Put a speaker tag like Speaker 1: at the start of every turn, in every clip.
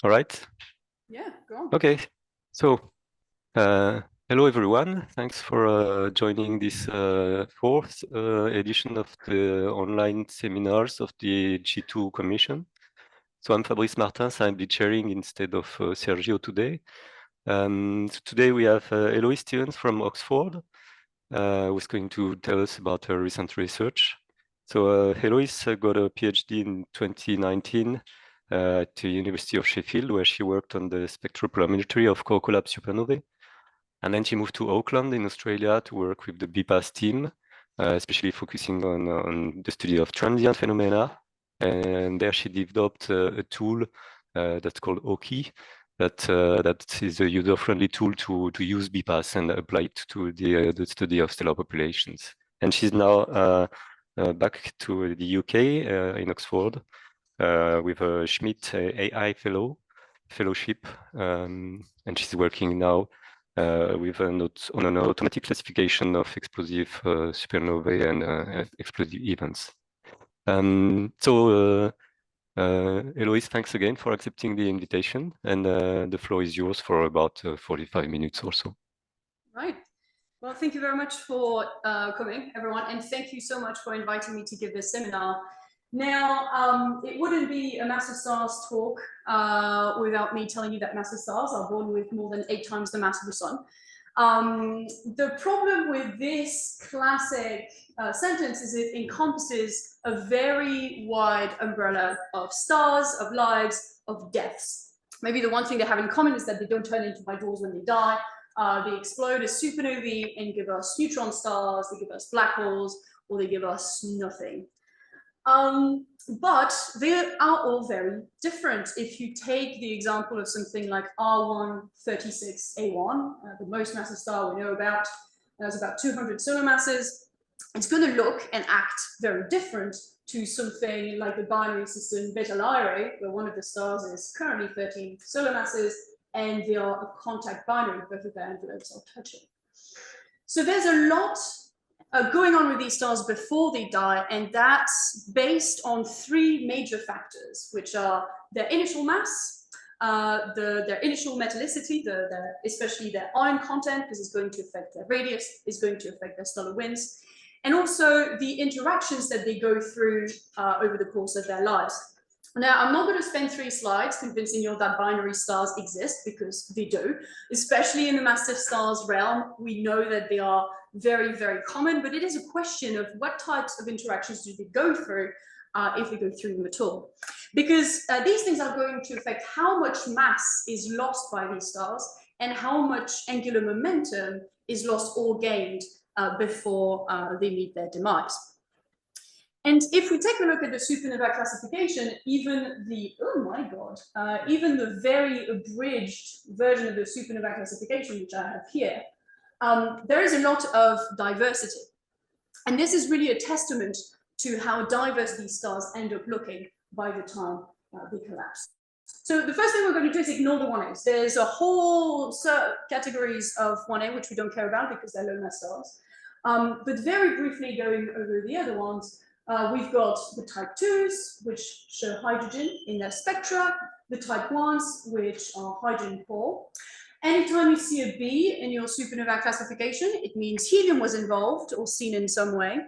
Speaker 1: All right.
Speaker 2: Yeah, go on.
Speaker 1: Okay. So, hello everyone. Thanks for joining this fourth edition of the online seminars of the G2 Commission. So I'm Fabrice Martins. I'll be chairing instead of Sergio today. So today we have Heloise Stevance from Oxford, who's going to tell us about her recent research. So Heloise got a PhD in 2019 at the University of Sheffield, where she worked on the spectral polarimetry of co-collapse supernovae. And then she moved to Auckland in Australia to work with the BPASS team, especially focusing on the study of transient phenomena. And there she developed a tool that's called OKI, that is a user-friendly tool to use BPASS and apply it to the study of stellar populations. And she's now back to the UK in Oxford with a Schmidt A.I. fellowship, and she's working now with on an automatic classification of explosive supernovae and explosive events. Heloise, thanks again for accepting the invitation, and the floor is yours for about 45 minutes or so.
Speaker 2: Right. Well, thank you very much for coming, everyone, and thank you so much for inviting me to give this seminar. Now, it wouldn't be a massive stars talk without me telling you that massive stars are born with more than 8 times the mass of the sun. The problem with this classic sentence is it encompasses a very wide umbrella of stars, of lives, of deaths. Maybe the one thing they have in common is that they don't turn into white dwarfs when they die. They explode as supernovae and give us neutron stars, they give us black holes, or they give us nothing. But they are all very different. If you take the example of something like R136A1, the most massive star we know about, has about 200 solar masses, it's going to look and act very different to something like the binary system Beta Lyrae, where one of the stars is currently 13 solar masses, and they are a contact binary, both of their envelopes are touching. So there's a lot going on with these stars before they die, and that's based on 3 major factors, which are their initial mass, their initial metallicity, especially their ion content, because it's going to affect their radius, it's going to affect their stellar winds, and also the interactions that they go through over the course of their lives. Now, I'm not going to spend 3 slides convincing you that binary stars exist, because they do, especially in the massive stars realm. We know that they are very, very common, but it is a question of what types of interactions do they go through, if they go through them at all. Because these things are going to affect how much mass is lost by these stars and how much angular momentum is lost or gained before they meet their demise. And if we take a look at the supernova classification, even the, oh my God, even the very abridged version of the supernova classification, which I have here, there is a lot of diversity. And this is really a testament to how diverse these stars end up looking by the time they collapse. So the first thing we're going to do is ignore the 1As. There's a whole categories of 1A, which we don't care about because they're low mass stars. But very briefly going over the other ones, we've got the type 2s, which show hydrogen in their spectra, the type 1s, which are hydrogen poor. Anytime you see a B in your supernova classification, it means helium was involved or seen in some way.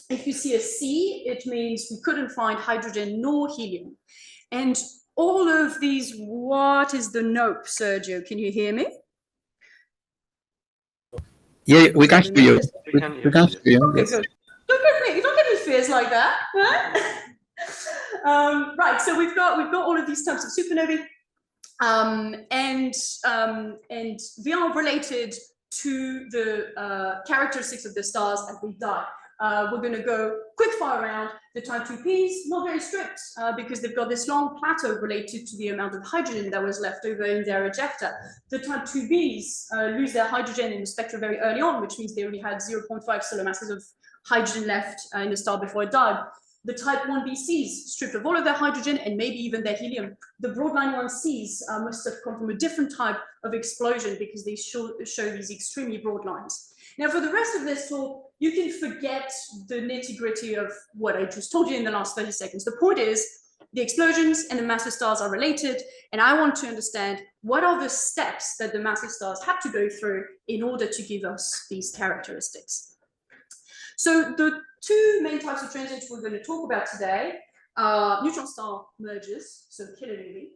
Speaker 2: If you see a C, it means we couldn't find hydrogen nor helium. And all of these, what is the nope, Sergio? Can you hear me?
Speaker 3: Yeah, we can hear you. We can hear you.
Speaker 2: Okay, good. Don't get me fears like that, right? Right, so we've got all of these types of supernovae, and they are related to the characteristics of the stars as they die. We're going to go quick fire around. The type 2Ps, not very strict, because they've got this long plateau related to the amount of hydrogen that was left over in their ejecta. The type 2Bs lose their hydrogen in the spectra very early on, which means they only had 0.5 solar masses of hydrogen left in the star before it died. The type 1BCs, stripped of all of their hydrogen and maybe even their helium. The broadline 1Cs must have come from a different type of explosion because they show these extremely broad lines. Now, for the rest of this talk, you can forget the nitty-gritty of what I just told you in the last 30 seconds. The point is, the explosions and the massive stars are related, and I want to understand what are the steps that the massive stars have to go through in order to give us these characteristics. So the two main types of transients we're going to talk about today are neutron star mergers, so kilonovae,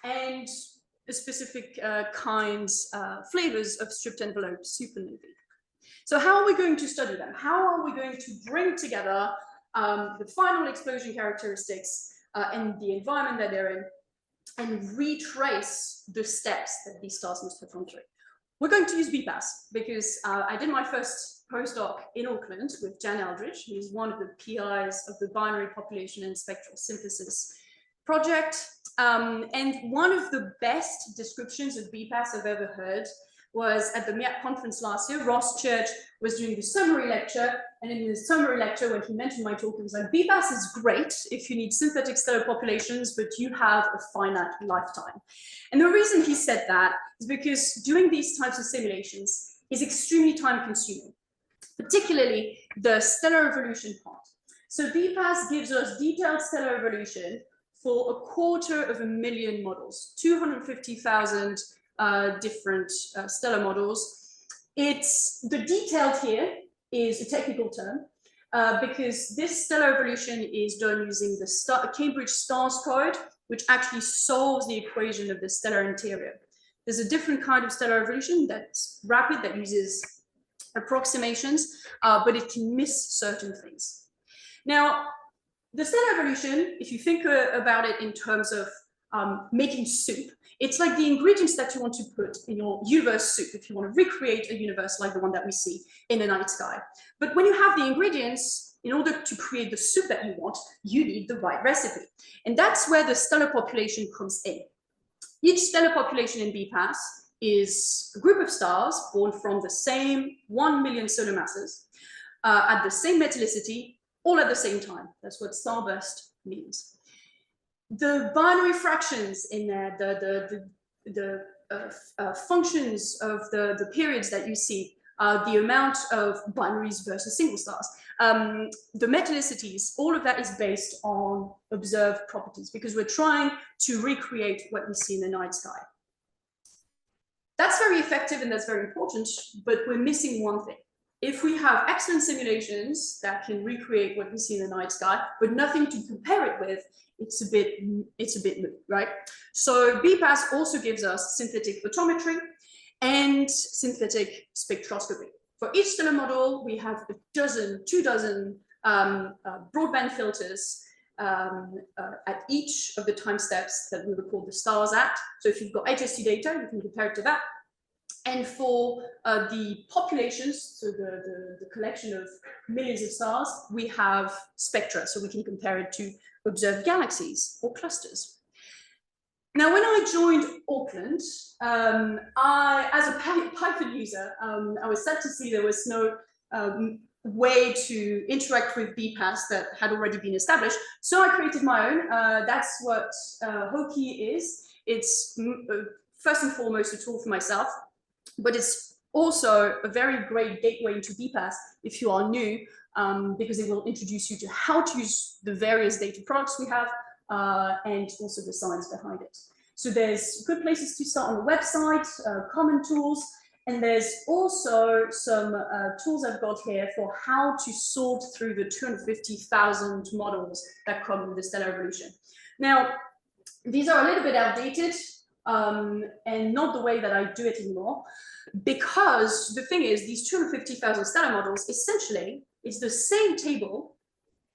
Speaker 2: and the specific flavors of stripped envelope supernovae. So how are we going to study them? How are we going to bring together the final explosion characteristics and the environment that they're in, and retrace the steps that these stars must have gone through? We're going to use BPASS because I did my first postdoc in Auckland with Jan Eldridge, who is one of the PIs of the Binary Population and Spectral Synthesis project. And one of the best descriptions of BPASS I've ever heard was at the MEAP conference last year. Ross Church was doing the summary lecture, and in the summary lecture, when he mentioned my talk, he was like, BPASS is great if you need synthetic stellar populations, but you have a finite lifetime. And the reason he said that is because doing these types of simulations is extremely time consuming, particularly the stellar evolution part. So BPASS gives us detailed stellar evolution for 250,000 models, 250,000 different stellar models. It's the detailed here is a technical term because this stellar evolution is done using the Cambridge stars code, which actually solves the equation of the stellar interior. There's a different kind of stellar evolution that's rapid, that uses approximations, but it can miss certain things. Now, the stellar evolution, if you think about it in terms of making soup, it's like the ingredients that you want to put in your universe soup if you want to recreate a universe like the one that we see in the night sky. But when you have the ingredients, in order to create the soup that you want, you need the right recipe. And that's where the stellar population comes in. Each stellar population in BPASS is a group of stars born from the same 1 million solar masses at the same metallicity, all at the same time. That's what starburst means. The binary fractions in there, the functions of the periods that you see, the amount of binaries versus single stars, the metallicities, all of that is based on observed properties because we're trying to recreate what we see in the night sky. That's very effective and that's very important, but we're missing one thing. If we have excellent simulations that can recreate what we see in the night sky, but nothing to compare it with, it's a bit moot, right? So BPASS also gives us synthetic photometry and synthetic spectroscopy. For each stellar model, we have 2 dozen broadband filters at each of the time steps that we record the stars at. So if you've got HST data, you can compare it to that. And for the populations, so the collection of millions of stars, we have spectra, so we can compare it to observed galaxies or clusters. Now, when I joined Auckland, as a Python user, I was sad to see there was no way to interact with BPASS that had already been established. So I created my own. That's what Hoki is. It's first and foremost a tool for myself, but it's also a very great gateway into BPASS if you are new, because it will introduce you to how to use the various data products we have and also the science behind it. So there's good places to start on the website, common tools, and there's also some tools I've got here for how to sort through the 250,000 models that come with the stellar evolution. Now, these are a little bit outdated and not the way that I do it anymore, because the thing is, these 250,000 stellar models, essentially, it's the same table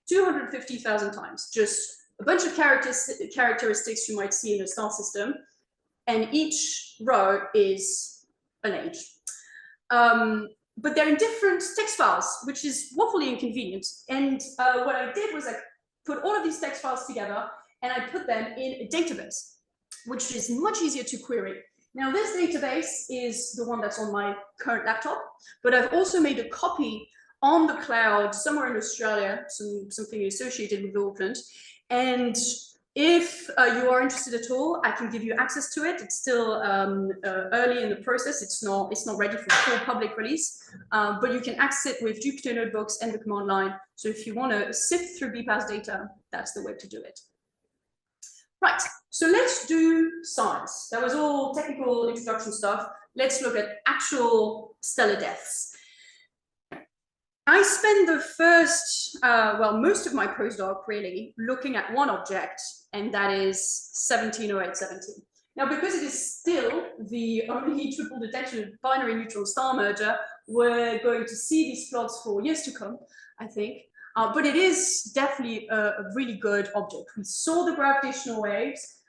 Speaker 2: 250,000 times, just a bunch of characteristics you might see in a star system, and each row is an age. But they're in different text files, which is woefully inconvenient. And what I did was I put all of these text files together and I put them in a database, which is much easier to query. Now, this database is the one that's on my current laptop, but I've also made a copy on the cloud somewhere in Australia, something associated with Auckland. And if you are interested at all, I can give you access to it. It's still early in the process. It's not ready for full public release, but you can access it with Jupyter Notebooks and the command line. So if you want to sift through BPASS data, that's the way to do it. Right, so let's do science. That was all technical introduction stuff. Let's look at actual stellar deaths. I spent the first, well, most of my postdoc really looking at one object, and that is 170817. Now, because it is still the only triple detection binary neutron star merger, we're going to see these plots for years to come, I think. But it is definitely a really good object. We saw the gravitational waves.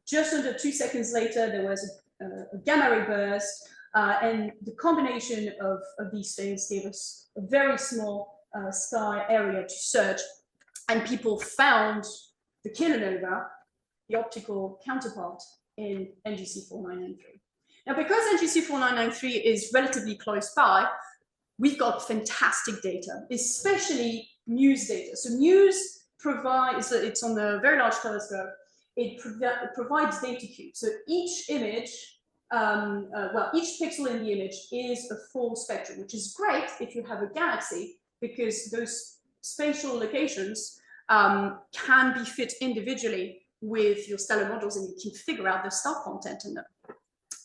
Speaker 2: Just under 2 seconds later, there was a gamma ray burst. And the combination of these things gave us a very small sky area to search. And people found the kilonova, the optical counterpart, in NGC 4993. Now, because NGC 4993 is relatively close by, we've got fantastic data, especially MUSE data. So MUSE provides, it's on the Very Large Telescope, it provides data cubes. So each image, well, each pixel in the image is a full spectrum, which is great if you have a galaxy, because those spatial locations can be fit individually with your stellar models, and you can figure out the star content in them.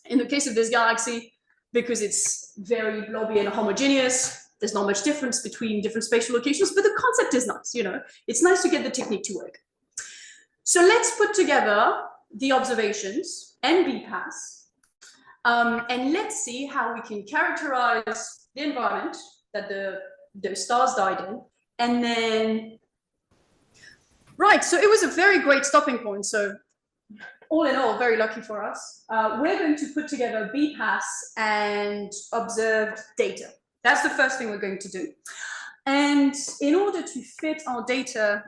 Speaker 2: In the case of this galaxy, because it's very blobby and homogeneous, there's not much difference between different spatial locations, but the concept is nice, you know. It's nice to get the technique to work. So let's put together the observations and BPASS, and let's see how we can characterize the environment that those stars died in. And then, right, so it was a very great stopping point. So all in all, very lucky for us. We're going to put together BPASS and observed data. That's the first thing we're going to do. And in order to fit our data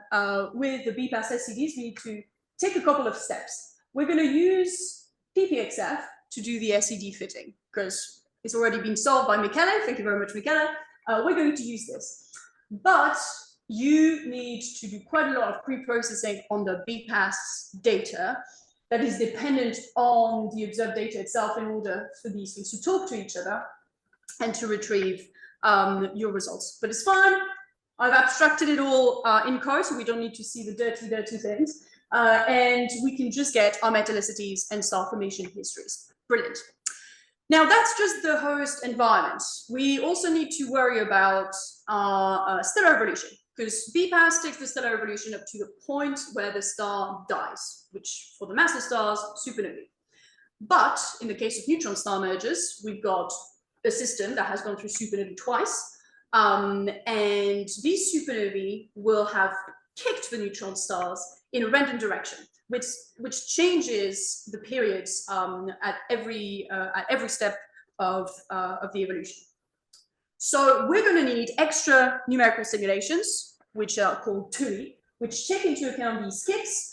Speaker 2: with the BPASS SCDs, we need to take a couple of steps. We're going to use PPXF to do the SCD fitting, because it's already been solved by Michele. Thank you very much, Michele. We're going to use this. But you need to do quite a lot of pre-processing on the BPASS data that is dependent on the observed data itself in order for these things to talk to each other and to retrieve your results. But it's fine. I've abstracted it all in code, so we don't need to see the dirty things. And we can just get our metallicities and star formation histories. Brilliant. Now, that's just the host environment. We also need to worry about stellar evolution, because BPASS takes the stellar evolution up to the point where the star dies, which for the massive stars, supernovae. But in the case of neutron star mergers, we've got a system that has gone through supernovae twice, and these supernovae will have kicked the neutron stars in a random direction, which changes the periods at every step of the evolution. So we're going to need extra numerical simulations, which are called TUI, which take into account these kicks,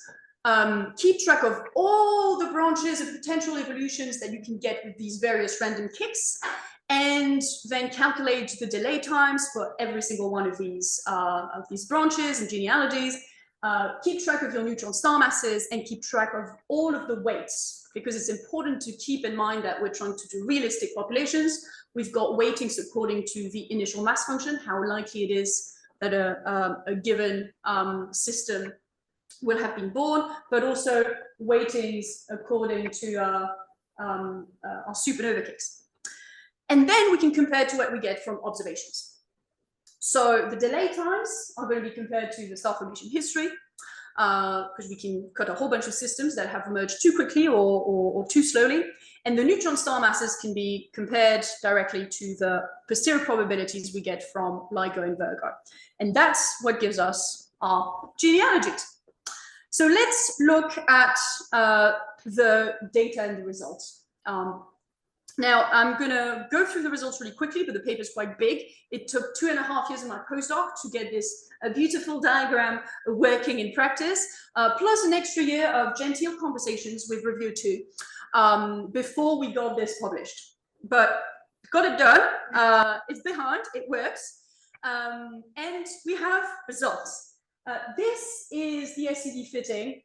Speaker 2: keep track of all the branches and potential evolutions that you can get with these various random kicks, and then calculate the delay times for every single one of these branches and genealogies. Keep track of your neutron star masses and keep track of all of the weights, because it's important to keep in mind that we're trying to do realistic populations. We've got weightings according to the initial mass function, how likely it is that a given system will have been born, but also weightings according to our supernova kicks. And then we can compare to what we get from observations. So the delay times are going to be compared to the star formation history, because we can cut a whole bunch of systems that have emerged too quickly or too slowly. And the neutron star masses can be compared directly to the posterior probabilities we get from LIGO and Virgo. And that's what gives us our genealogies. So let's look at the data and the results. Now, I'm going to go through the results really quickly, but the paper is quite big. It took 2.5 years of my postdoc to get this beautiful diagram working in practice, plus an extra year of genteel conversations with Review 2 before we got this published. But got it done. It's behind. It works. And we have results. This is the SCD fitting,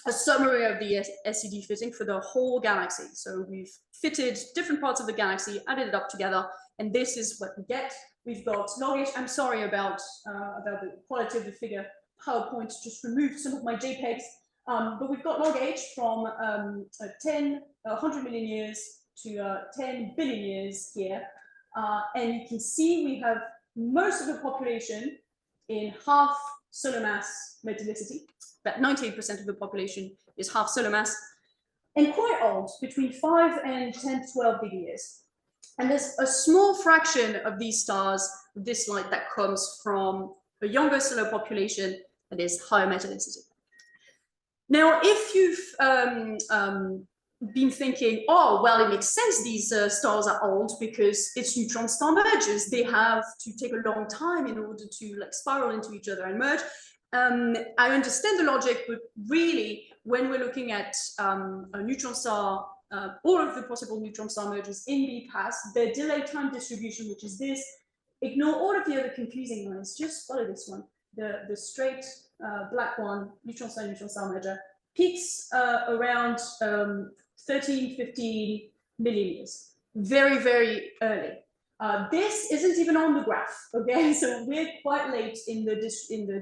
Speaker 2: a summary of the SCD fitting for the whole galaxy. So we've fitted different parts of the galaxy, added it up together, and this is what we get. We've got longish. I'm sorry about the quality of the figure. PowerPoint just removed some of my JPEGs. But we've got log age from 100 million years to 10 billion years here. And you can see we have most of the population in half solar mass metallicity. About 98% of the population is half solar mass, and quite old, between 5 and 10 to 12 billion years. And there's a small fraction of these stars, this light, that comes from a younger solar population that is higher metallicity. Now, if you've been thinking, oh, well, it makes sense these stars are old because it's neutron star mergers. They have to take a long time in order to like spiral into each other and merge. I understand the logic, but really, when we're looking at a neutron star, all of the possible neutron star mergers in BPASS, their delay time distribution, which is this, ignore all of the other confusing lines, just follow this one. The straight black one, neutron star merger, peaks around 13, 15 million years, very, very early. This isn't even on the graph, okay? So we're quite late in the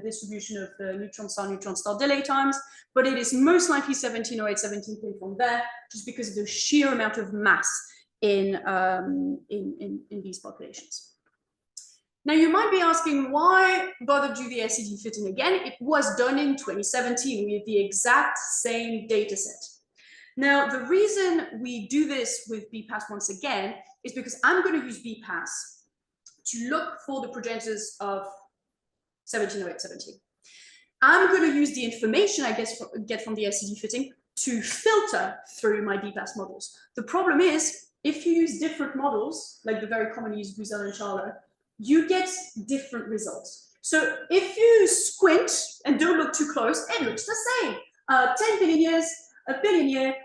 Speaker 2: distribution of the neutron star delay times, but it is most likely 1708, 1710 from there, just because of the sheer amount of mass in these populations. Now, you might be asking, why bother do the SED fitting again? It was done in 2017 with the exact same data set. Now, the reason we do this with BPASS once again is because I'm going to use BPASS to look for the progenitors of 1708, 17. I'm going to use the information I get from the SED fitting to filter through my BPASS models. The problem is, if you use different models, like the very commonly used Buzel and Charlotte, you get different results. So if you squint and don't look too close, it looks the same. 10 billion years, a billion year,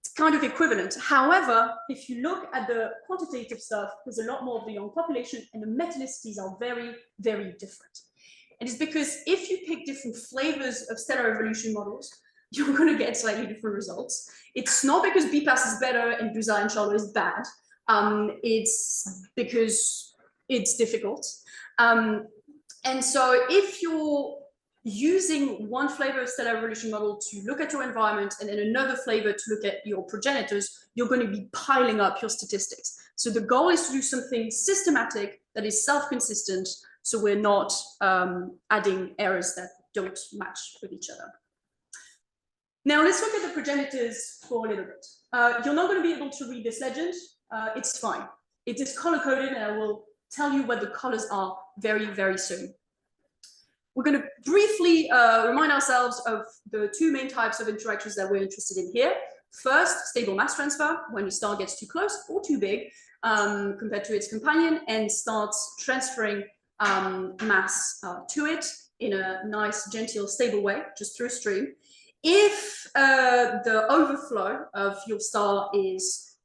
Speaker 2: it's kind of equivalent. However, if you look at the quantitative stuff, there's a lot more of the young population, and the metallicities are very, very different. And it's because if you pick different flavors of stellar evolution models, you're going to get slightly different results. It's not because BPASS is better and Buzel and Charlotte is bad. It's because it's difficult. And so if you're using one flavor of stellar evolution model to look at your environment and then another flavor to look at your progenitors, you're going to be piling up your statistics. So the goal is to do something systematic that is self-consistent, so we're not adding errors that don't match with each other. Now let's look at the progenitors for a little bit. You're not going to be able to read this legend. It's fine. It is color-coded, and I will tell you what the colors are very, very soon. We're going to briefly remind ourselves of the two main types of interactions that we're interested in here. First, stable mass transfer, when a star gets too close or too big compared to its companion and starts transferring mass to it in a nice, genteel, stable way, just through a stream. If the overflow of your star is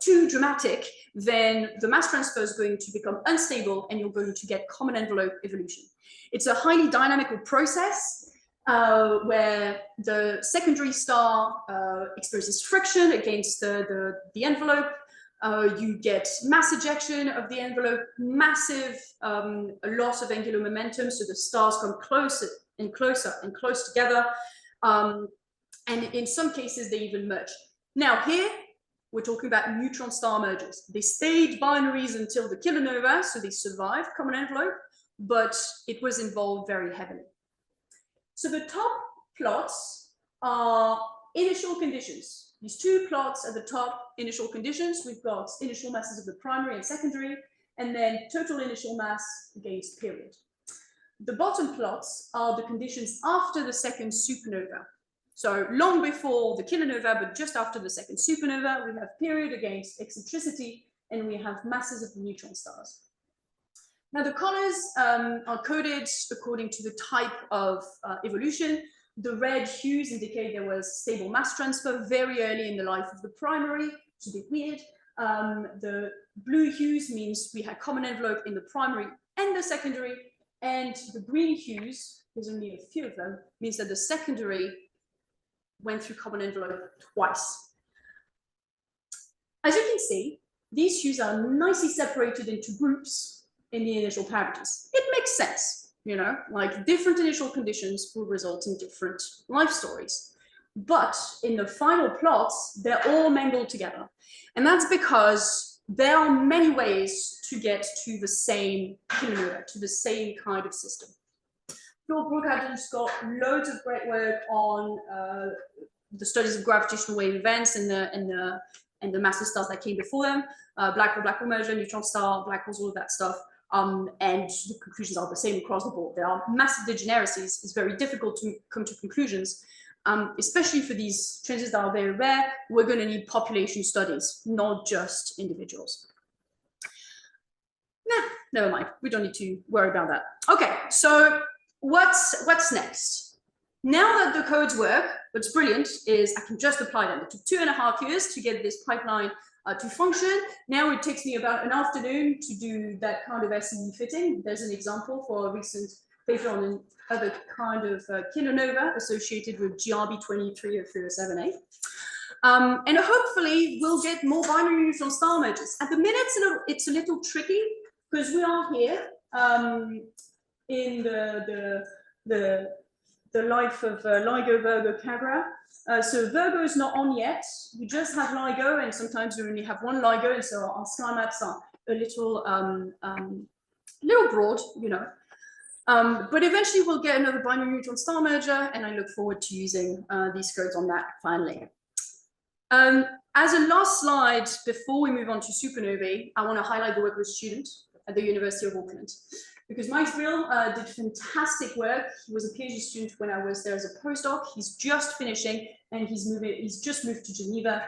Speaker 2: too dramatic, then the mass transfer is going to become unstable and you're going to get common envelope evolution. It's a highly dynamical process where the secondary star experiences friction against the envelope. You get mass ejection of the envelope, massive loss of angular momentum, so the stars come closer and closer and close together. And in some cases, they even merge. Now here, we're talking about neutron star mergers. They stayed binaries until the kilonovae, so they survived common envelope, but it was involved very heavily. So the top plots are initial conditions. These two plots at the top, initial conditions, we've got initial masses of the primary and secondary, and then total initial mass against period. The bottom plots are the conditions after the second supernova. So long before the kilonova, but just after the second supernova, we have period against eccentricity, and we have masses of the neutron stars. Now the colors are coded according to the type of evolution. The red hues indicate there was stable mass transfer very early in the life of the primary, which is a bit weird. The blue hues means we had common envelope in the primary and the secondary, and the green hues, there's only a few of them, means that the secondary went through common envelope twice. As you can see, these hues are nicely separated into groups in the initial parameters. It makes sense. you know, like different initial conditions will result in different life stories. But in the final plots, they're all mangled together. And that's because there are many ways to get to the same kilonovae, to the same kind of system. Phil Brookhaven's got loads of great work on the studies of gravitational wave events and the massive stars that came before them, black hole merger, neutron star, black holes, all of that stuff. And the conclusions are the same across the board. There are massive degeneracies. It's very difficult to come to conclusions. Especially for these transients that are very rare, we're going to need population studies, not just individuals. Nah, never mind. We don't need to worry about that. Okay, so what's next? Now that the codes work, what's brilliant is I can just apply them. It took 2.5 years to get this pipeline to function. Now it takes me about an afternoon to do that kind of SE fitting. There's an example for a recent paper on an other kind of kilonova associated with GRB23 of 307A. And hopefully we'll get more binary neutron star mergers. At the minute, it's a little tricky because we are here in the life of LIGO, Virgo, Cagra. So Virgo is not on yet. We just have LIGO, and sometimes we only have one LIGO, and so our sky maps are a little broad, you know. But eventually we'll get another binary neutron star merger, and I look forward to using these codes on that finally. As a last slide, before we move on to supernovae, I want to highlight the work of a student at the University of Auckland. Because Mike Brill did fantastic work. He was a PhD student when I was there as a postdoc. He's just finishing, and he's just moved to Geneva.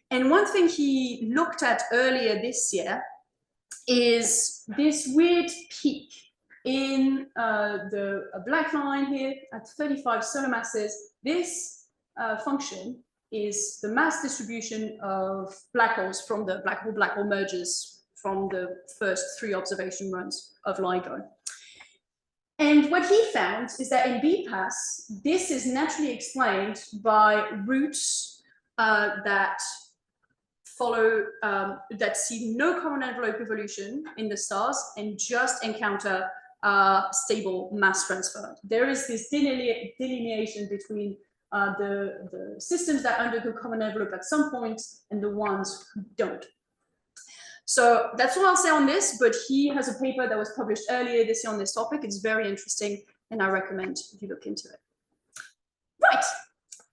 Speaker 2: And one thing he looked at earlier this year is this weird peak in the black line here at 35 solar masses. This function is the mass distribution of black holes from the black hole mergers from the first 3 observation runs of LIGO. And what he found is that in BPASS, this is naturally explained by routes that follow, that see no common envelope evolution in the stars and just encounter stable mass transfer. There is this delineation between the systems that undergo common envelope at some point and the ones who don't. So that's all I'll say on this, but he has a paper that was published earlier this year on this topic. It's very interesting, and I recommend you look into it. Right,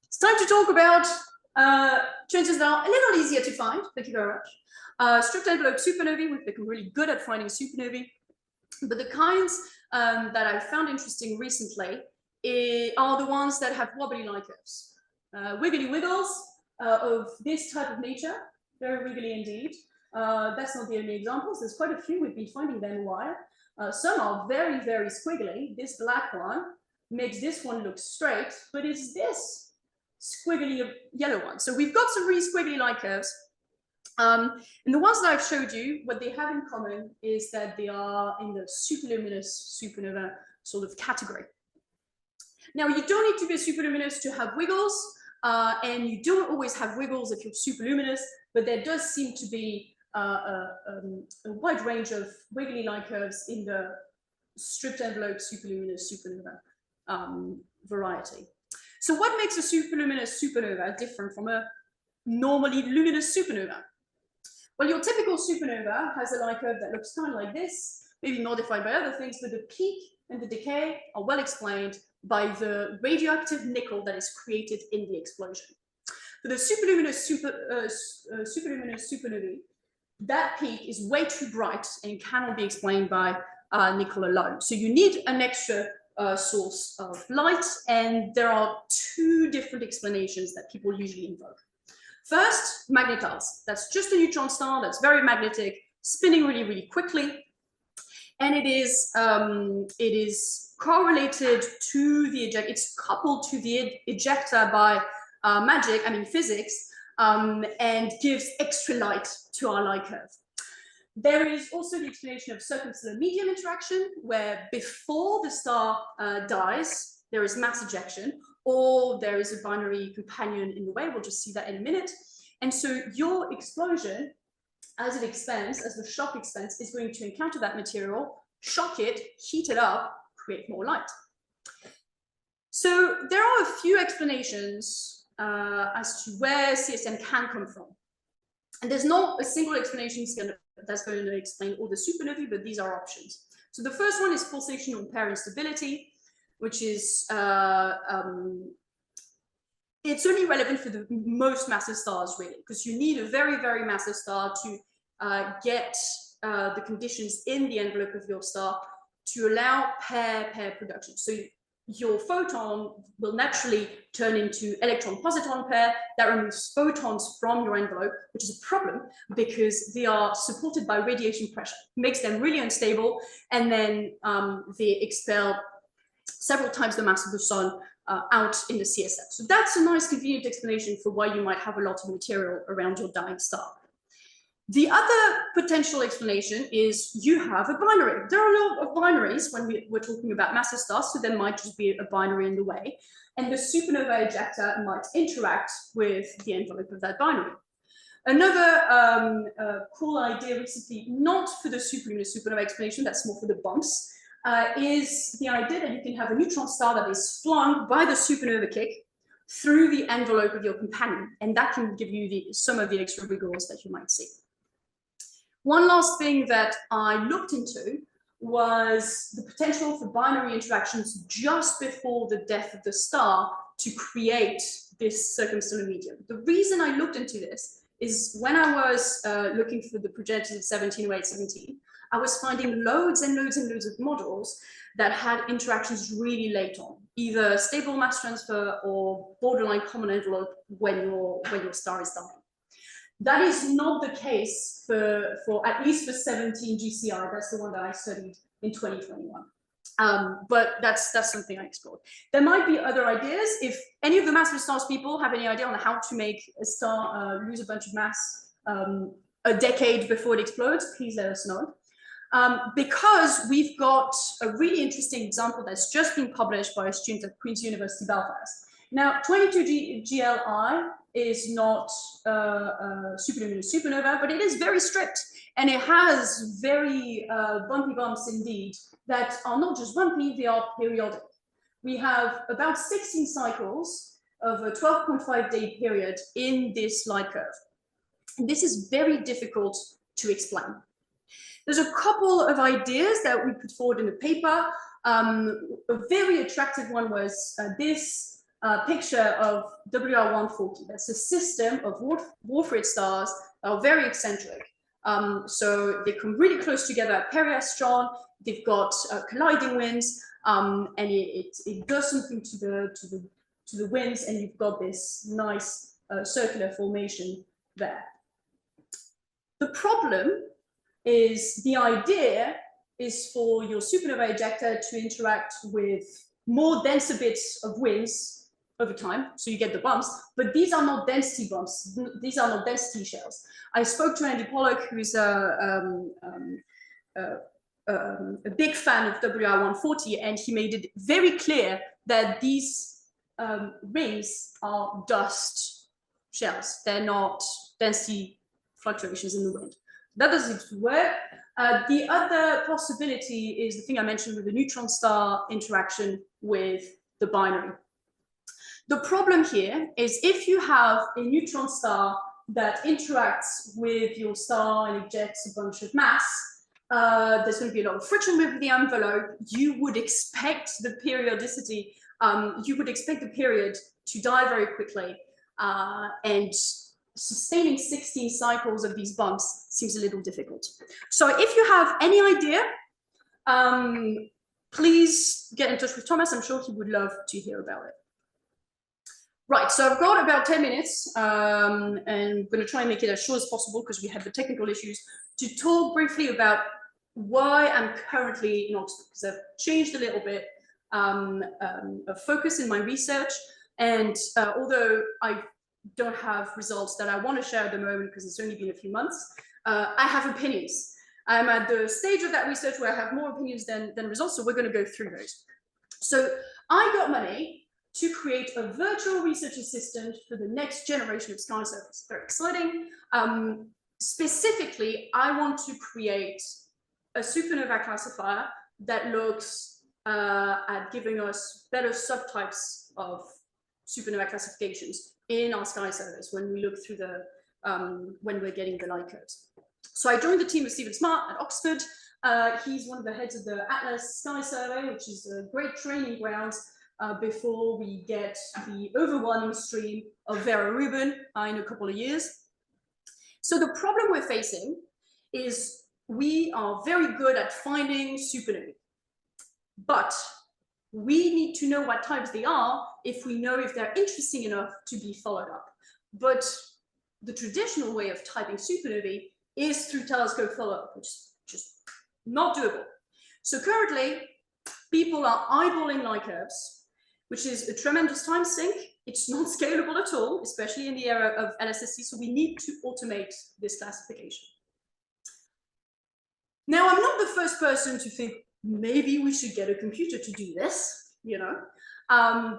Speaker 2: it's time to talk about transients that are a little easier to find. Thank you very much. Strict envelope supernovae, we've become really good at finding supernovae, but the kinds that I've found interesting recently are the ones that have wobbly line curves. Wiggly wiggles of this type of nature, very wiggly indeed. That's not the only examples. There's quite a few. We've been finding them a while. Some are very, very squiggly. This black one makes this one look straight, but it's this squiggly yellow one. So we've got some really squiggly line curves. And the ones that I've showed you, what they have in common is that they are in the superluminous supernova sort of category. Now, you don't need to be superluminous to have wiggles, and you don't always have wiggles if you're superluminous, but there does seem to be a wide range of wiggly line curves in the stripped envelope superluminous supernova variety. So what makes a superluminous supernova different from a normally luminous supernova? Well, your typical supernova has a line curve that looks kind of like this, maybe modified by other things, but the peak and the decay are well explained by the radioactive nickel that is created in the explosion. For the superluminous supernovae, that peak is way too bright and cannot be explained by nickel alone. So you need an extra source of light, and there are 2 different explanations that people usually invoke. First, magnetars. That's just a neutron star that's very magnetic, spinning really, really quickly. And it is correlated to the ejector. It's coupled to the ejector by physics, and gives extra light to our light curve. There is also the explanation of circumstellar medium interaction, where before the star dies, there is mass ejection, or there is a binary companion in the way. We'll just see that in a minute. And so your explosion, as it expands, as the shock expands, is going to encounter that material, shock it, heat it up, create more light. So there are a few explanations as to where CSM can come from. And there's not a single explanation that's going to explain all the supernovae, but these are options. So the first one is pulsational pair instability, which is it's only relevant for the most massive stars, really, because you need a very, very massive star to get the conditions in the envelope of your star to allow pair production. So your photon will naturally turn into electron-positron pair that removes photons from your envelope, which is a problem because they are supported by radiation pressure, makes them really unstable, and then they expel several times the mass of the sun out in the CSF. So that's a nice convenient explanation for why you might have a lot of material around your dying star. The other potential explanation is you have a binary. There are a lot of binaries when we're talking about massive stars, so there might just be a binary in the way, and the supernova ejector might interact with the envelope of that binary. Another cool idea recently, not for the superluminous supernova explanation, that's more for the bumps, is the idea that you can have a neutron star that is flung by the supernova kick through the envelope of your companion, and that can give you some of the extra wriggles that you might see. One last thing that I looked into was the potential for binary interactions just before the death of the star to create this circumstellar medium. The reason I looked into this is when I was looking for the progenitors of 170817, I was finding loads and loads and loads of models that had interactions really late on, either stable mass transfer or borderline common envelope when your star is dying. That is not the case for at least for 17 GCI. That's the one that I studied in 2021. But that's something I explored. There might be other ideas. If any of the massive stars people have any idea on how to make a star lose a bunch of mass a decade before it explodes, please let us know. Because we've got a really interesting example that's just been published by a student at Queen's University Belfast. Now, 22 GLI is not superluminous supernova, but it is very strict, and it has very bumpy bumps indeed that are not just bumpy, they are periodic. We have about 16 cycles of a 12.5-day period in this light curve. And this is very difficult to explain. There's a couple of ideas that we put forward in the paper. A very attractive one was this picture of WR140. That's a system of Wolf-Rayet stars that are very eccentric. So they come really close together at periastron. They've got colliding winds, and it does something to the winds, and you've got this nice circular formation there. The problem is the idea is for your supernova ejector to interact with more denser bits of winds over time, so you get the bumps, but these are not density bumps, these are not density shells. I spoke to Andy Pollock, who's a big fan of WR140, and he made it very clear that these rings are dust shells, they're not density fluctuations in the wind. That doesn't work. The other possibility is the thing I mentioned with the neutron star interaction with the binary. The problem here is if you have a neutron star that interacts with your star and ejects a bunch of mass, there's going to be a lot of friction with the envelope. You would expect the periodicity, you would expect the period to die very quickly, and sustaining 16 cycles of these bumps seems a little difficult. So if you have any idea, please get in touch with Thomas. I'm sure he would love to hear about it. Right, so I've got about 10 minutes, and I'm going to try and make it as short as possible because we have the technical issues, to talk briefly about why I'm currently in Oxford, because I've changed a little bit of focus in my research. And although I don't have results that I want to share at the moment because it's only been a few months, I have opinions. I'm at the stage of that research where I have more opinions than results, so we're going to go through those. So I got money to create a virtual research assistant for the next generation of sky surveys. Very exciting. Specifically, I want to create a supernova classifier that looks at giving us better subtypes of supernova classifications in our sky surveys when we look through the when we're getting the light curves. So I joined the team of Stevance at Oxford. He's one of the heads of the Atlas Sky Survey, which is a great training ground before we get the overwhelming stream of Vera Rubin in a couple of years. So the problem we're facing is we are very good at finding supernovae, but we need to know what types they are if we know if they're interesting enough to be followed up. But the traditional way of typing supernovae is through telescope follow-up, which is just not doable. So currently, people are eyeballing light curves, which is a tremendous time sink. It's not scalable at all, especially in the era of LSSC, so we need to automate this classification. Now, I'm not the first person to think maybe we should get a computer to do this, you know.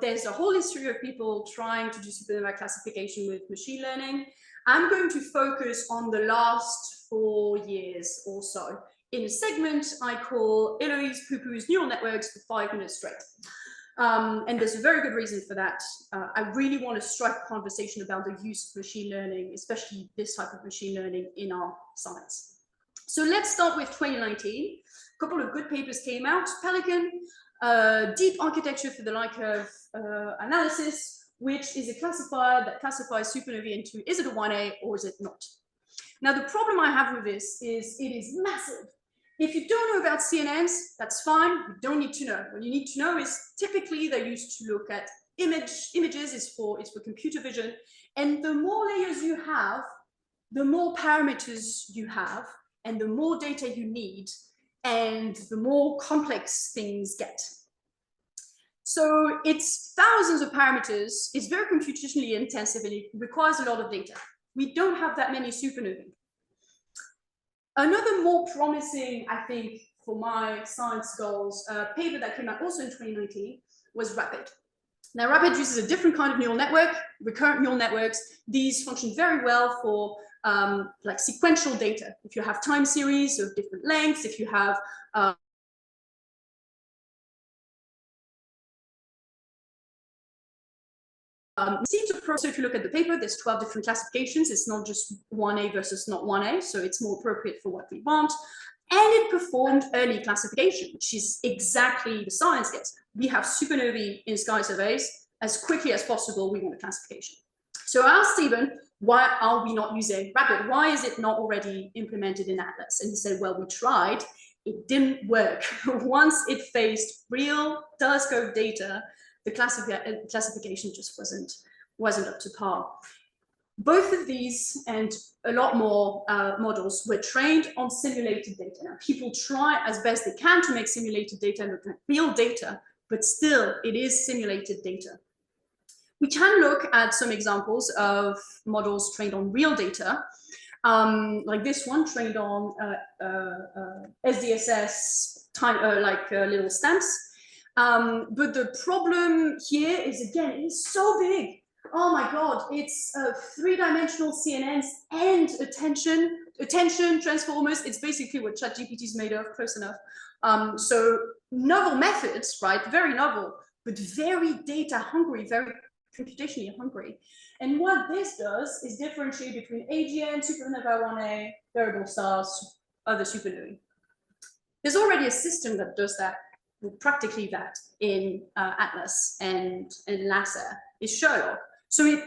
Speaker 2: There's a whole history of people trying to do supernova classification with machine learning. I'm going to focus on the last 4 years or so in a segment I call Heloise Poo-Poo's neural networks for 5 minutes straight. And there's a very good reason for that. I really want to strike a conversation about the use of machine learning, especially this type of machine learning in our science. So let's start with 2019. A couple of good papers came out. Pelican, deep architecture for the light curve analysis, which is a classifier that classifies supernovae into is it a 1A or is it not? Now, the problem I have with this is it is massive. If you don't know about CNNs, that's fine. You don't need to know. What you need to know is typically they're used to look at images. It's for computer vision. And the more layers you have, the more parameters you have, and the more data you need, and the more complex things get. So it's thousands of parameters. It's very computationally intensive, and it requires a lot of data. We don't have that many supernovae. Another more promising, I think, for my science goals, paper that came out also in 2019 was RAPID. Now, RAPID uses a different kind of neural network, recurrent neural networks. These function very well for like sequential data. If you have time series of different lengths, if you have so if you look at the paper, there's 12 different classifications. It's not just 1A versus not 1A, so it's more appropriate for what we want. And it performed early classification, which is exactly the science gets. We have supernovae in sky surveys. As quickly as possible, we want a classification. So I asked Stephen, why are we not using RAPID? Why is it not already implemented in Atlas? And he said, well, we tried. It didn't work. Once it faced real telescope data, the classification just wasn't up to par. Both of these and a lot more models were trained on simulated data. Now, people try as best they can to make simulated data look like real data, but still it is simulated data. We can look at some examples of models trained on real data, like this one trained on SDSS little stamps. But the problem here is, again, it's so big. Oh my God, it's 3-dimensional CNNs and attention transformers. It's basically what ChatGPT is made of, close enough. So novel methods, right? Very novel, but very data hungry, very computationally hungry. And what this does is differentiate between AGN, supernova 1A, variable stars, other supernovae. There's already a system that does that, practically that, in Atlas and LASER is Sherlock. So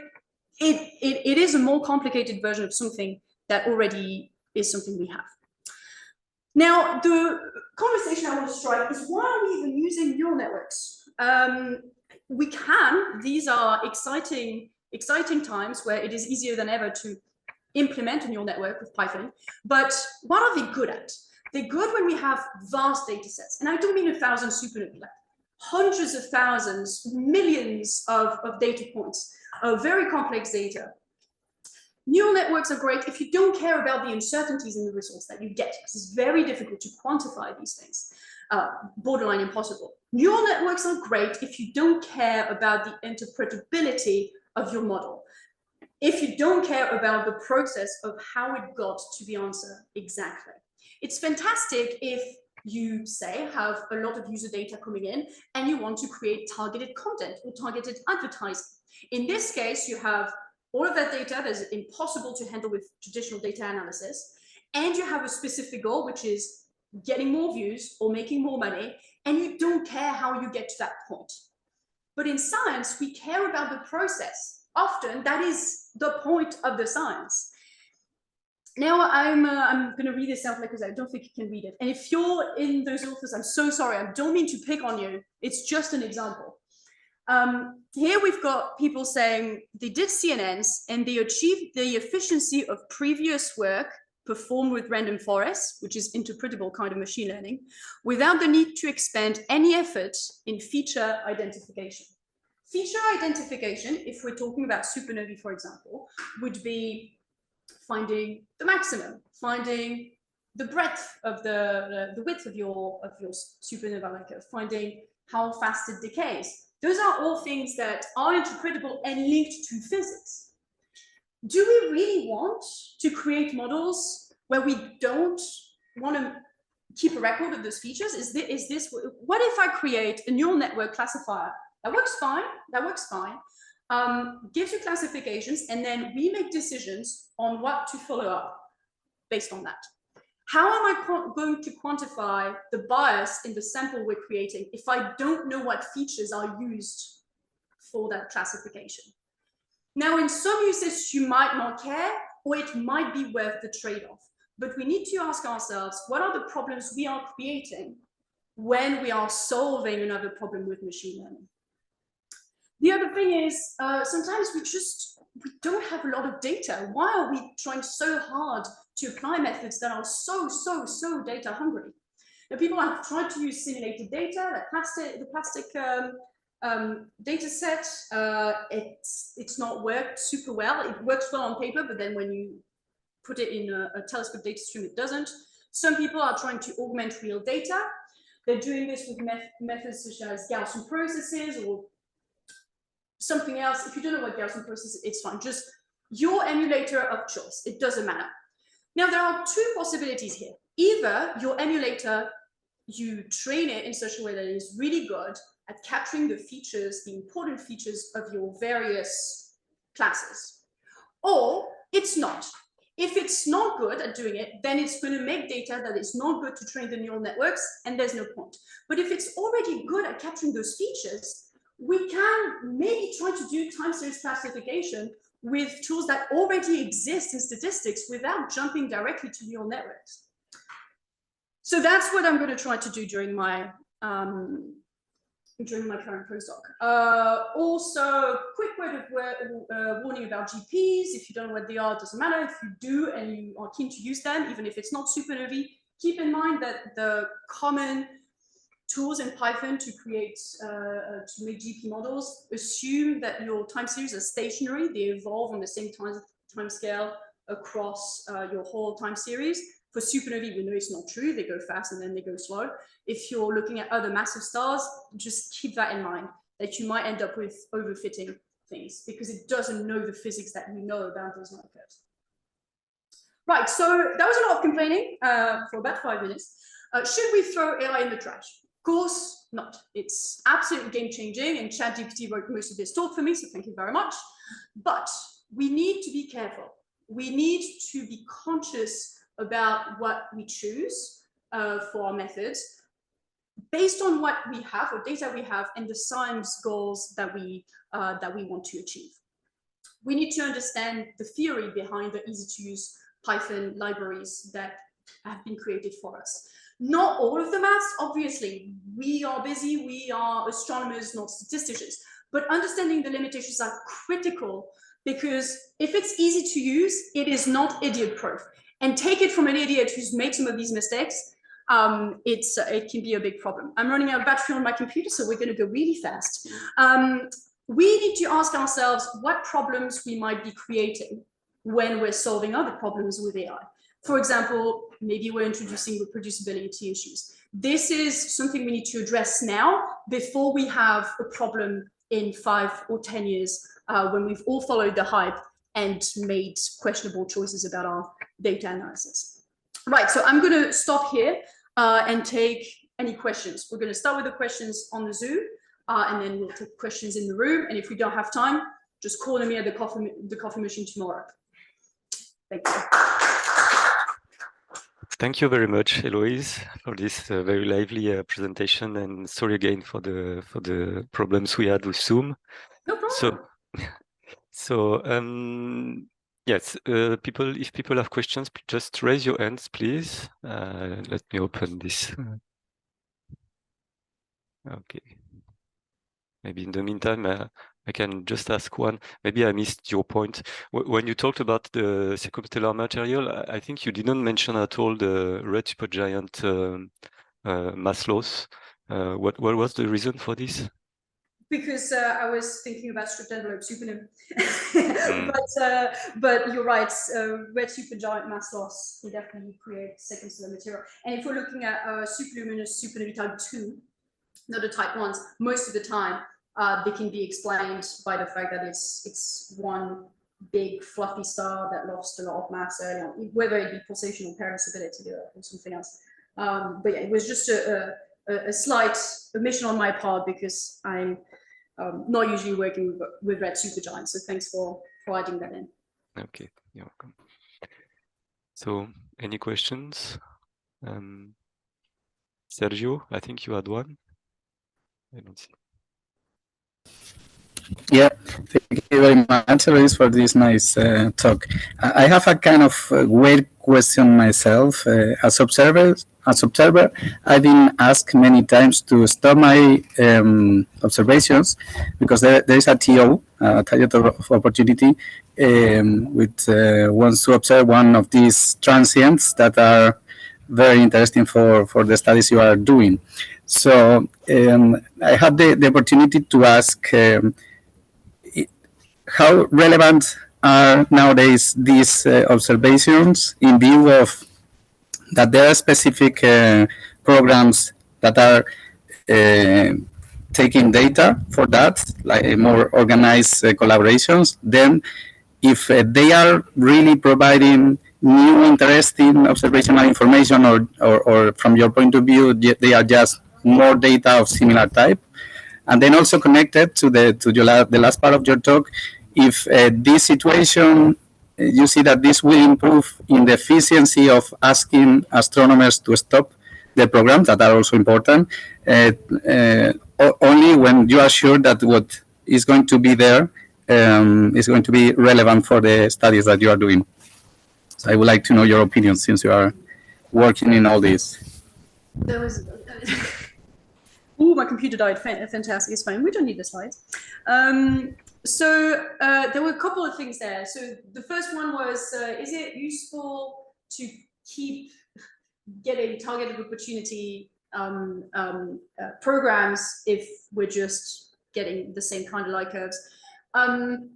Speaker 2: it is a more complicated version of something that already is something we have. Now, the conversation I want to strike is, why are we even using neural networks? We can. These are exciting times where it is easier than ever to implement a neural network with Python. But what are they good at? They're good when we have vast data sets. And I don't mean 1,000 supernovae, like hundreds of thousands, millions of data points, very complex data. Neural networks are great if you don't care about the uncertainties in the results that you get, because it's very difficult to quantify these things, borderline impossible. Neural networks are great if you don't care about the interpretability of your model, if you don't care about the process of how it got to the answer exactly. It's fantastic if you say have a lot of user data coming in and you want to create targeted content or targeted advertising. In this case, you have all of that data that is impossible to handle with traditional data analysis, and you have a specific goal, which is getting more views or making more money, and you don't care how you get to that point. But in science, we care about the process. Often, that is the point of the science. Now, I'm going to read this out because I don't think you can read it. And if you're in those authors, I'm so sorry. I don't mean to pick on you. It's just an example. Here we've got people saying they did CNNs and they achieved the efficiency of previous work performed with random forests, which is interpretable kind of machine learning, without the need to expend any effort in feature identification. Feature identification, if we're talking about supernovae, for example, would be finding the maximum, finding the breadth of the width of your supernova, like finding how fast it decays. Those are all things that are interpretable and linked to physics. Do we really want to create models where we don't want to keep a record of those features? Is this what if I create a neural network classifier that works fine, gives you classifications, and then we make decisions on what to follow up based on that? How am I going to quantify the bias in the sample we're creating if I don't know what features are used for that classification? Now, in some uses, you might not care, or it might be worth the trade-off. But we need to ask ourselves, what are the problems we are creating when we are solving another problem with machine learning? The other thing is, sometimes we don't have a lot of data. Why are we trying so hard to apply methods that are so data hungry? Now, people have tried to use simulated data, the plastic data set. It's not worked super well. It works well on paper, but then when you put it in a telescope data stream, it doesn't. Some people are trying to augment real data. They're doing this with methods such as Gaussian processes or something else. If you don't know what Gaussian process is, it's fine. Just your emulator of choice. It doesn't matter. Now, there are two possibilities here. Either your emulator, you train it in such a way that it is really good at capturing the features, the important features of your various classes, or it's not. If it's not good at doing it, then it's going to make data that is not good to train the neural networks, and there's no point. But if it's already good at capturing those features, we can maybe try to do time series classification with tools that already exist in statistics without jumping directly to neural networks. So that's what I'm going to try to do during my current postdoc. Also, quick word of warning about GPs. If you don't know what they are, it doesn't matter. If you do and you are keen to use them, even if it's not supernovae, keep in mind that the common tools in Python to create, to make GP models assume that your time series are stationary. They evolve on the same time scale across your whole time series. For supernovae, we know it's not true. They go fast and then they go slow. If you're looking at other massive stars, just keep that in mind, that you might end up with overfitting things because it doesn't know the physics that you know about those light curves. Right, so that was a lot of complaining for about 5 minutes. Should we throw AI in the trash? Of course not. It's absolutely game-changing, and ChatGPT wrote most of this talk for me, so thank you very much. But we need to be careful. We need to be conscious about what we choose for our methods based on what we have, or data we have, and the science goals that we want to achieve. We need to understand the theory behind the easy-to-use Python libraries that have been created for us. Not all of the maths, obviously. We are busy, we are astronomers, not statisticians. But understanding the limitations are critical, because if it's easy to use, it is not idiot-proof. And take it from an idiot who's made some of these mistakes, it can be a big problem. I'm running out of battery on my computer, so we're going to go really fast. We need to ask ourselves what problems we might be creating when we're solving other problems with AI. For example, maybe we're introducing reproducibility issues. This is something we need to address now before we have a problem in 5 or 10 years when we've all followed the hype and made questionable choices about our data analysis. Right, so I'm going to stop here. and take any questions. We're going to start with the questions on the Zoom, and then we'll take questions in the room. And if we don't have time, just call me at the coffee machine tomorrow. Thank you.
Speaker 1: Thank you very much, Heloise, for this very lively presentation. And sorry again for the problems we had with Zoom.
Speaker 2: No problem.
Speaker 1: Yes, if people have questions, just raise your hands, please. Let me open this. Okay. Maybe in the meantime, I can just ask one. Maybe I missed your point. When you talked about the circumstellar material, I think you didn't mention at all the red supergiant mass loss. What was the reason for this?
Speaker 2: Because I was thinking about stripped envelope supernovae. But you're right, red supergiant mass loss will definitely create second stellar material. And if we're looking at superluminous supernovae type 2, not the type 1s, most of the time they can be explained by the fact that it's one big fluffy star that lost a lot of mass early on, whether it be pulsation or permissibility or something else. But yeah, it was just a slight omission on my part because I'm not usually working with red supergiants. So thanks for adding that in.
Speaker 1: Okay, you're welcome. So any questions? Sergio, I think you had one. I don't see.
Speaker 3: Yeah, thank you very much, Heloise, for this nice talk. I have a kind of weird question myself. As observer, I've been asked many times to stop my observations because there is a TO, target of opportunity, which wants to observe one of these transients that are very interesting for the studies you are doing. So I had the opportunity to ask how relevant are nowadays these observations in view of that there are specific programs that are taking data for that, like more organized collaborations. Then if they are really providing new interesting observational information or from your point of view, they are just more data of similar type. And then also connected to the last part of your talk, if this situation, you see that this will improve in the efficiency of asking astronomers to stop the programs that are also important, only when you are sure that what is going to be there is going to be relevant for the studies that you are doing. So I would like to know your opinion since you are working in all this.
Speaker 2: There was... Oh, my computer died. Fantastic. It's fine. We don't need the slides. So there were a couple of things there. So the first one was, is it useful to keep getting targeted opportunity programs if we're just getting the same kind of light curves? And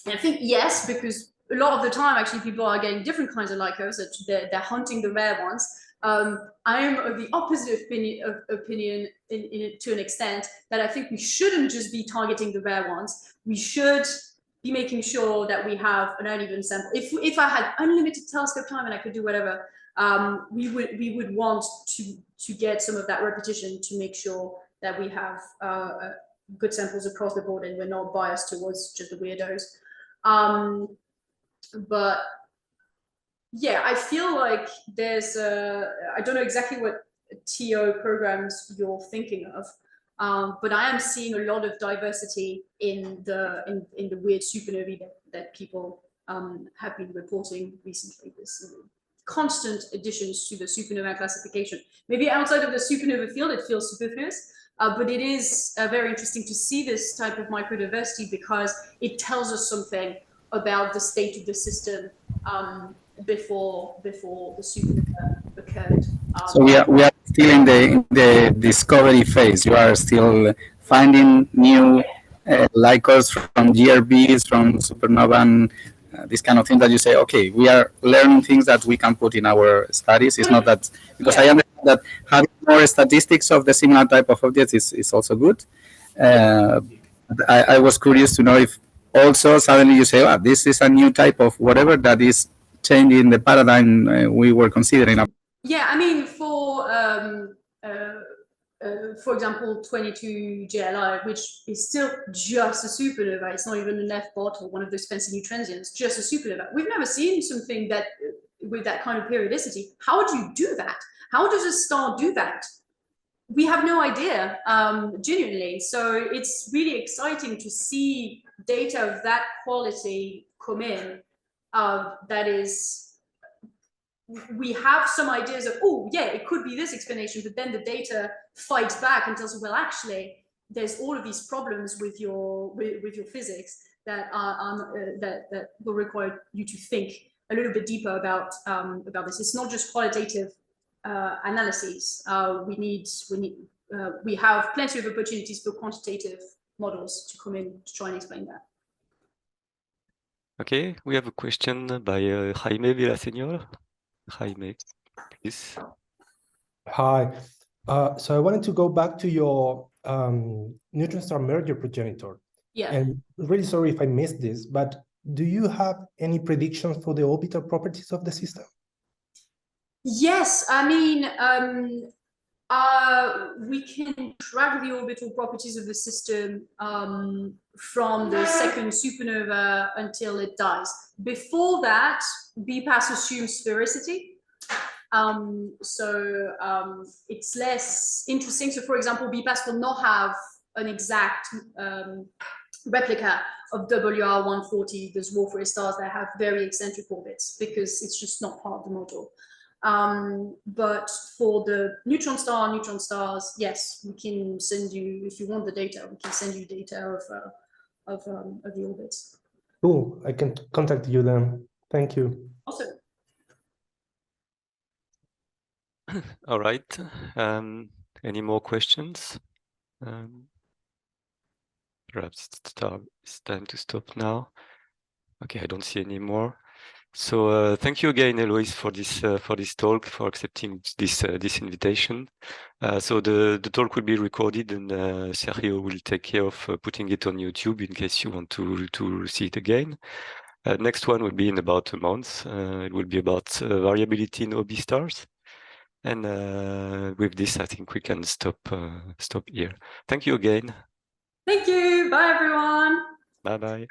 Speaker 2: I think yes, because a lot of the time, actually, people are getting different kinds of light curves. They're hunting the rare ones. I am of the opposite opinion to an extent that I think we shouldn't just be targeting the rare ones. We should be making sure that we have an uneven sample. If I had unlimited telescope time and I could do whatever, we would want to get some of that repetition to make sure that we have good samples across the board and we're not biased towards just the weirdos. But yeah, I feel like there's I don't know exactly what TO programs you're thinking of, but I am seeing a lot of diversity in the weird supernovae that people have been reporting recently. This constant additions to the supernova classification. Maybe outside of the supernova field, it feels superfluous, but it is very interesting to see this type of microdiversity because it tells us something about the state of the system before the supernova occurred.
Speaker 3: So we are still in the discovery phase. You are still finding new light curves from GRBs, from supernova, and this kind of thing that you say, okay, we are learning things that we can put in our studies. It's not that, because I understand that having more statistics of the similar type of objects is also good. I was curious to know if also suddenly you say, this is a new type of whatever that is changing the paradigm we were considering.
Speaker 2: Yeah, I mean, for for example, 22 JLI, which is still just a supernova. It's not even an F bot or one of those fancy new transients, just a supernova. We've never seen something that with that kind of periodicity. How do you do that? How does a star do that? We have no idea, genuinely. So it's really exciting to see data of that quality come in. That is, we have some ideas of, oh yeah, it could be this explanation, but then the data fights back and tells us, well, actually, there's all of these problems with your physics that that will require you to think a little bit deeper about this. It's not just qualitative analyses. We have plenty of opportunities for quantitative models to come in to try and explain that.
Speaker 1: Okay, we have a question by Jaime Villaseñor. Jaime, please.
Speaker 4: Hi. So I wanted to go back to your neutron star merger progenitor.
Speaker 2: Yeah.
Speaker 4: And really sorry if I missed this, but do you have any predictions for the orbital properties of the system?
Speaker 2: Yes, I mean, we can track the orbital properties of the system from the second supernova until it dies. Before that, BPASS assumes sphericity. It's less interesting. So for example, BPASS will not have an exact replica of WR140, those dwarf stars that have very eccentric orbits, because it's just not part of the model. But for the neutron stars, yes, we can send you, if you want the data, we can send you data of the orbits.
Speaker 4: Cool, I can contact you then. Thank you.
Speaker 2: Awesome.
Speaker 1: All right. Any more questions? Perhaps it's time to stop now. Okay, I don't see any more. So thank you again, Heloise, for this talk, for accepting this invitation. So the talk will be recorded, and Sergio will take care of putting it on YouTube in case you want to see it again. Next one will be in about a month. It will be about variability in OB stars. And with this, I think we can stop here. Thank you again.
Speaker 2: Thank you. Bye, everyone.
Speaker 1: Bye-bye.